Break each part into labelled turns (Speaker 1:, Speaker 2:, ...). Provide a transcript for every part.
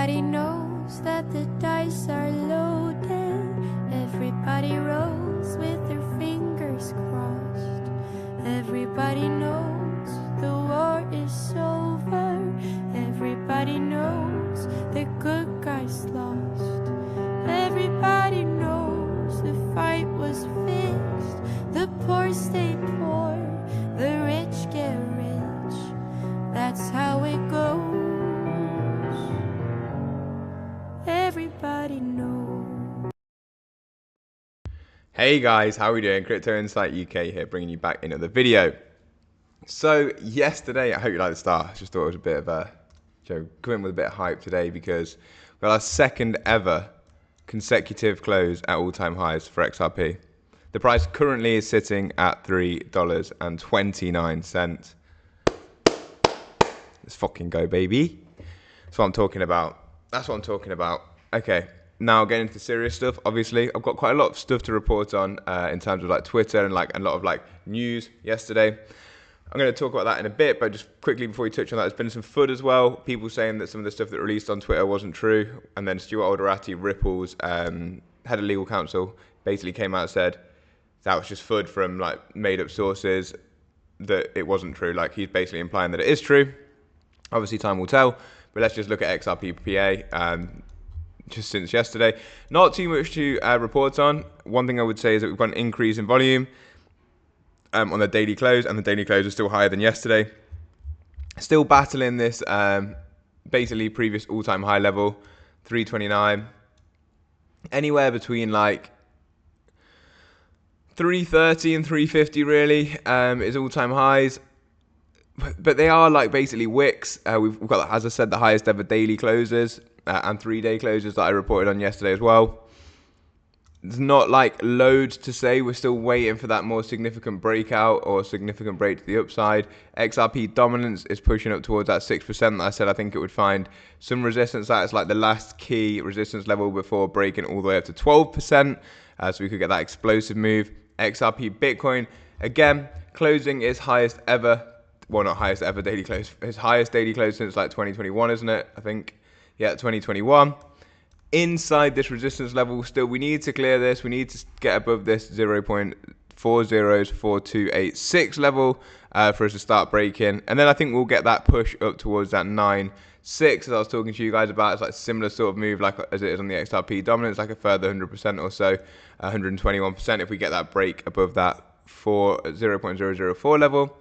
Speaker 1: Everybody knows that the dice are loaded. Everybody rolls with their fingers crossed. Everybody knows the war is over. Everybody knows the good guys lost. Everybody knows the fight was fixed. The poor stay poor, the rich get rich. That's how it goes. Everybody knows.
Speaker 2: Hey guys, how are we doing? Crypto Insight UK here, bringing you back another video. So yesterday, I hope you like the start. I just thought it was a bit of a, come in with a bit of hype today because we got our second ever consecutive close at all-time highs for XRP. The price currently is sitting at $3.29. Let's fucking go, baby. That's what I'm talking about. Okay, now getting into serious stuff. Obviously, I've got quite a lot of stuff to report on in terms of like Twitter and like a lot of like news yesterday. I'm going to talk about that in a bit, but just quickly before we touch on that, there's been some FUD as well. People saying that some of the stuff that released on Twitter wasn't true, and then Stuart Alderati, Ripple's head of legal counsel, basically came out and said that was just FUD from like made-up sources, that it wasn't true. Like he's basically implying that it is true. Obviously, time will tell. But let's just look at XRP just since yesterday. Not too much to report on. One thing I would say is that we've got an increase in volume on the daily close, and the daily close is still higher than yesterday. Still battling this basically previous all-time high level, 329. Anywhere between like 330 and 350 really is all-time highs. But they are like basically wicks. We've got, as I said, the highest ever daily closes and 3-day closes that I reported on yesterday as well. There's not like loads to say. We're still waiting for that more significant breakout or significant break to the upside. XRP dominance is pushing up towards that 6% that I said I think it would find some resistance at. It's like the last key resistance level before breaking all the way up to 12%. So we could get that explosive move. XRP Bitcoin, again, closing its highest ever. Well, not highest ever daily close. Its highest daily close since like 2021, isn't it? I think. Yeah, 2021. Inside this resistance level, still we need to clear this. We need to get above this 0.404286 level for us to start breaking. And then I think we'll get that push up towards that 9.6 as I was talking to you guys about. It's like a similar sort of move like as it is on the XRP dominance, like a further 100% or so, 121% if we get that break above that 0.004 level.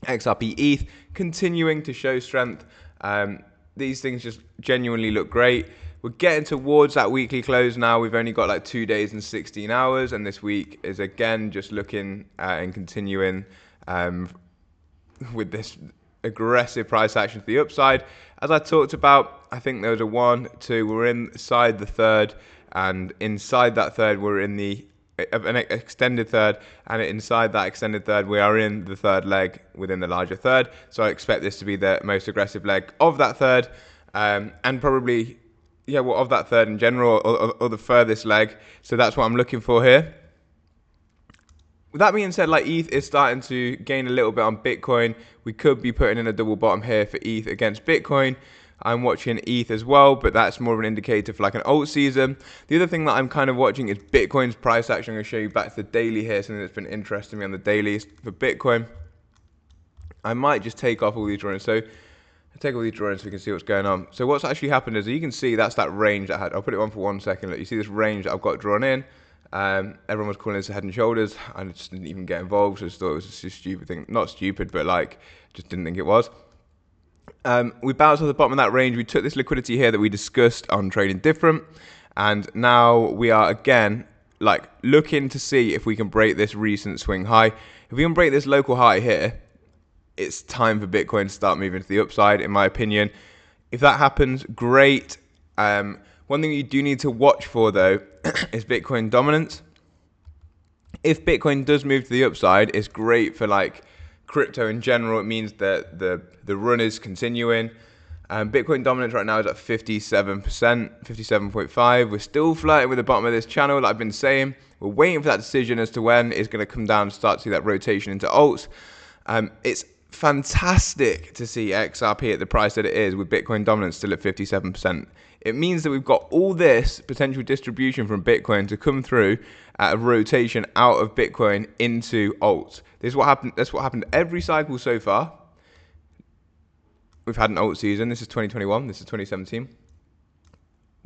Speaker 2: XRP ETH continuing to show strength. These things just genuinely look great. We're getting towards that weekly close now. We've only got like 2 days and 16 hours, and this week is again just looking and continuing with this aggressive price action to the upside. As I talked about, I think there was a 1, 2, we're inside the third, and inside that third we're in the an extended third, and inside that extended third we are in the third leg within the larger third. So I expect this to be the most aggressive leg of that third, and probably of that third in general, or the furthest leg. So that's what I'm looking for here. With that being said, like ETH is starting to gain a little bit on Bitcoin. We could be putting in a double bottom here for ETH against Bitcoin. I'm watching ETH as well, but that's more of an indicator for like an alt season. The other thing that I'm kind of watching is Bitcoin's price action. I'm going to show you back to the daily here, something that's been interesting me on the dailies for Bitcoin. I might just take off all these drawings. So I'll take all these drawings so we can see what's going on. So what's actually happened is you can see that's that range that I had. I'll put it on for 1 second. Look, you see this range that I've got drawn in. Everyone was calling this Head and Shoulders. I just didn't even get involved. So I just thought it was just a stupid thing. Not stupid, but like just didn't think it was. We bounced off the bottom of that range. We took this liquidity here that we discussed on Trading Different, and now we are again like looking to see if we can break this recent swing high. If we can break this local high here, it's time for Bitcoin to start moving to the upside, in my opinion. If that happens, great. One thing you do need to watch for though is Bitcoin dominance. If Bitcoin does move to the upside, it's great for like crypto in general. It means that the run is continuing. Bitcoin dominance right now is at 57%, 57.5. We're still flirting with the bottom of this channel, like I've been saying. We're waiting for that decision as to when it's going to come down and start to see that rotation into alts. It's fantastic to see XRP at the price that it is with Bitcoin dominance still at 57%. It means that we've got all this potential distribution from Bitcoin to come through at a rotation out of Bitcoin into alts. This is what happened. That's what happened every cycle so far. We've had an alt season. This is 2021. This is 2017.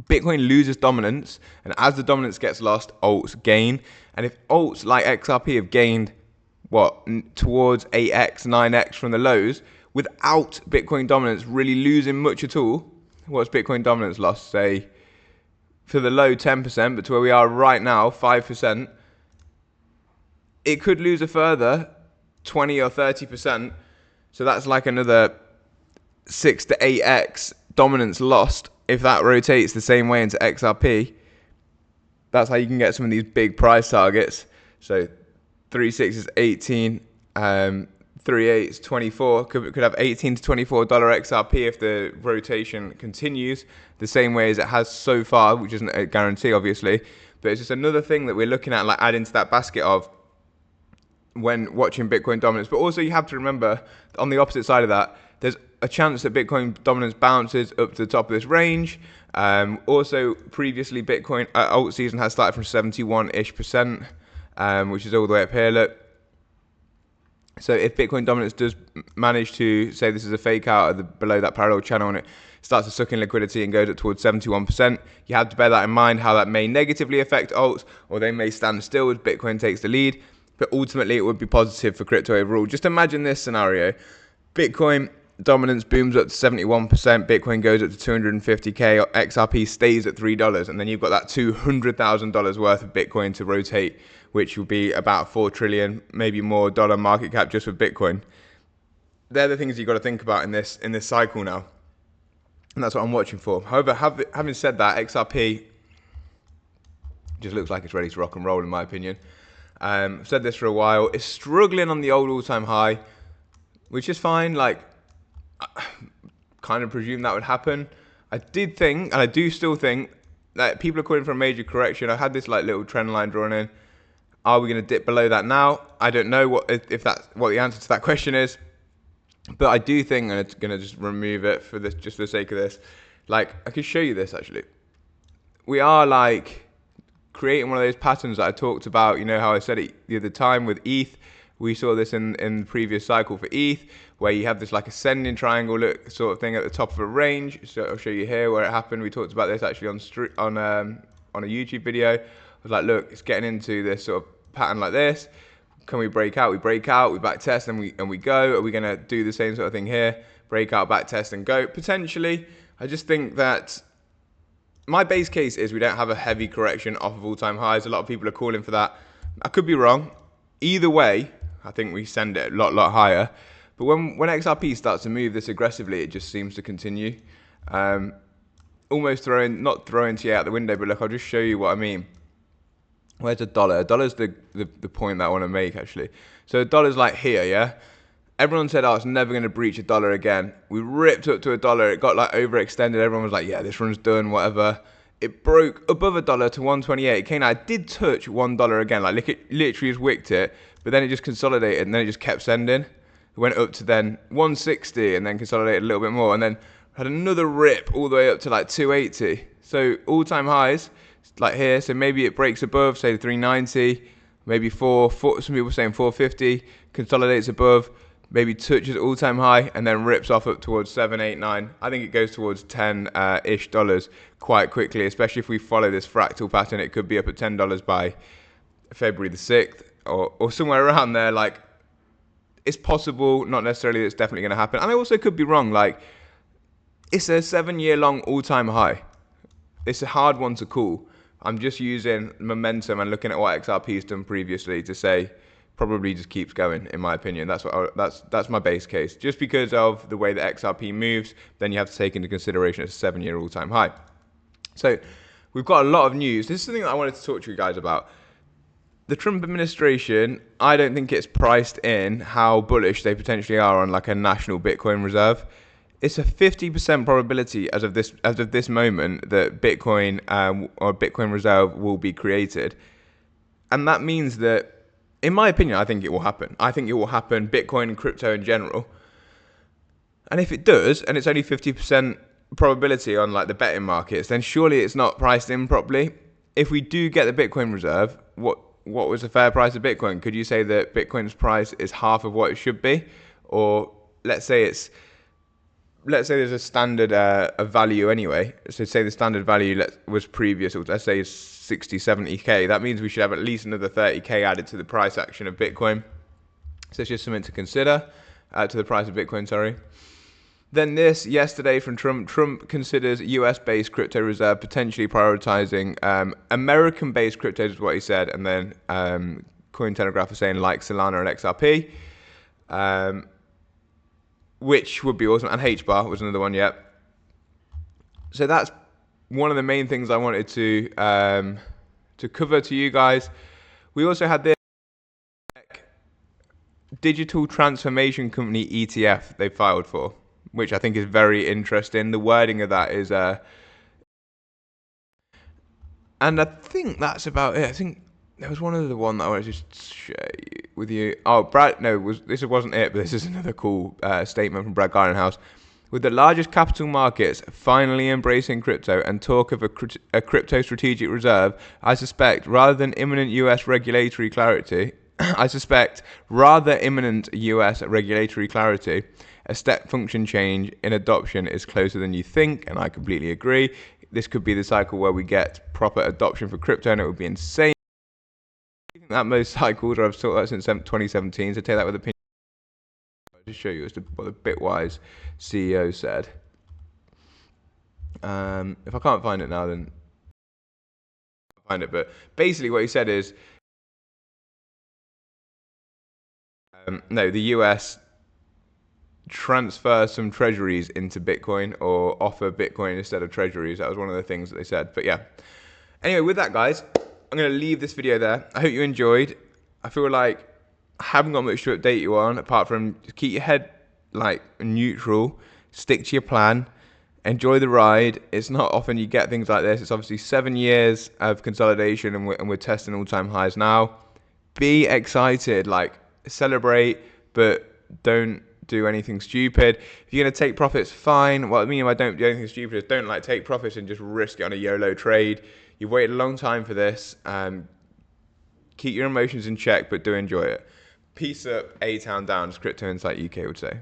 Speaker 2: Bitcoin loses dominance, and as the dominance gets lost, alts gain. And if alts like XRP have gained towards 8x, 9x from the lows, without Bitcoin dominance really losing much at all, what's Bitcoin dominance lost? Say, for the low 10%, but to where we are right now, 5%, it could lose a further 20 or 30%. So that's like another 6 to 8x dominance lost if that rotates the same way into XRP. That's how you can get some of these big price targets. So 3.6 is 18, 3.8 is 24. Could have $18 to $24 XRP if the rotation continues the same way as it has so far, which isn't a guarantee, obviously. But it's just another thing that we're looking at, like adding to that basket of when watching Bitcoin dominance. But also you have to remember, on the opposite side of that, there's a chance that Bitcoin dominance bounces up to the top of this range. Also, previously, Bitcoin alt season has started from 71-ish%, which is all the way up here. Look. So if Bitcoin dominance does manage to say this is a fake out of below that parallel channel and it starts to suck in liquidity and goes up towards 71%, you have to bear that in mind, how that may negatively affect alts, or they may stand still as Bitcoin takes the lead. But ultimately, it would be positive for crypto overall. Just imagine this scenario. Bitcoin dominance booms up to 71%, Bitcoin goes up to 250k, XRP stays at $3, and then you've got that $200,000 worth of Bitcoin to rotate, which will be about 4 trillion, maybe more dollar market cap just with Bitcoin. They're the things you've got to think about in this cycle now, and that's what I'm watching for. However, having said that, XRP just looks like it's ready to rock and roll, in my opinion. I've said this for a while. It's struggling on the old all-time high, which is fine. Like, I kind of presumed that would happen. I did think, and I do still think, that people are calling for a major correction. I had this like little trend line drawn in. Are we going to dip below that now? I don't know what the answer to that question is, but I do think, and it's going to just remove it for this, just for the sake of this. Like, I could show you this actually. We are like creating one of those patterns that I talked about. You know how I said it the other time with ETH. We saw this in the previous cycle for ETH, where you have this like ascending triangle look sort of thing at the top of a range. So I'll show you here where it happened. We talked about this actually on a YouTube video. I was like, look, it's getting into this sort of pattern like this. Can we break out? We break out, we back test, and we go. Are we going to do the same sort of thing here? Break out, back test, and go? Potentially. I just think that my base case is we don't have a heavy correction off of all-time highs. A lot of people are calling for that. I could be wrong. Either way, I think we send it a lot higher. But when XRP starts to move this aggressively, it just seems to continue. Almost not throwing TA out the window, but look, I'll just show you what I mean. Where's a dollar? A dollar's the point that I want to make, actually. So a dollar's like here, yeah? Everyone said, oh, it's never going to breach $1 again. We ripped up to $1. It got like overextended. Everyone was like, yeah, this run's done, whatever. It broke above $1 to 128. Okay, now it did touch $1 again. Like it literally just wicked it, but then it just consolidated and then it just kept sending. It went up to then 160 and then consolidated a little bit more and then had another rip all the way up to like 280. So all-time highs like here. So maybe it breaks above, say the 390, maybe some people saying 450, consolidates above, maybe touches all-time high and then rips off up towards 7, 8, 9. I think it goes towards 10-ish dollars quite quickly, especially if we follow this fractal pattern. It could be up at $10 by February the 6th or somewhere around there. Like, it's possible, not necessarily it's definitely going to happen. And I also could be wrong. Like, it's a 7-year-long all-time high. It's a hard one to call. I'm just using momentum and looking at what XRP has done previously to say probably just keeps going, in my opinion. That's my base case. Just because of the way that XRP moves, then you have to take into consideration it's a 7-year all-time high. So we've got a lot of news. This is something that I wanted to talk to you guys about. The Trump administration, I don't think it's priced in how bullish they potentially are on like a national Bitcoin reserve. It's a 50% probability as of this moment that Bitcoin or Bitcoin reserve will be created. And that means that in my opinion, I think it will happen. I think it will happen, Bitcoin and crypto in general. And if it does, and it's only 50% probability on like the betting markets, then surely it's not priced in properly. If we do get the Bitcoin reserve, what was the fair price of Bitcoin? Could you say that Bitcoin's price is half of what it should be? Or let's say there's a standard a value anyway. So say the standard value was previous, let's say 60, 70k. That means we should have at least another 30k added to the price action of Bitcoin. So it's just something to consider, to the price of Bitcoin, sorry. Then this, yesterday from Trump. Trump considers US-based crypto reserve potentially prioritizing American-based cryptos is what he said. And then Cointelegraph is saying like Solana and XRP, which would be awesome. And HBAR was another one, yep. So that's one of the main things I wanted to cover to you guys. We also had this digital transformation company ETF they filed for, which I think is very interesting. The wording of that is, and I think that's about it. I think there was one other one that I wanted to just share with you. Oh, Brad, no, this wasn't it, but this is another cool statement from Brad Gardenhouse. With the largest capital markets finally embracing crypto and talk of a crypto strategic reserve, I suspect rather than imminent US regulatory clarity, a step function change in adoption is closer than you think, and I completely agree. This could be the cycle where we get proper adoption for crypto, and it would be insane. I think that most cycles, or I've thought that since 2017, so take that with a pinch. I'll just show you what the Bitwise CEO said. If I can't find it now, then I'll find it. But basically what he said is, no, the US transfer some treasuries into Bitcoin or offer Bitcoin instead of treasuries. That was one of the things that they said. But yeah. Anyway, with that, guys, I'm going to leave this video there. I hope you enjoyed. I feel like I haven't got much to update you on apart from just keep your head like neutral, stick to your plan, enjoy the ride. It's not often you get things like this. It's obviously 7 years of consolidation and we're testing all-time highs now. Be excited, like celebrate, but don't do anything stupid. If you're going to take profits, fine. What I mean by don't do anything stupid is don't like take profits and just risk it on a YOLO trade. You've waited a long time for this. Keep your emotions in check, but do enjoy it. Peace up, A-Town down, as Crypto Insight UK would say.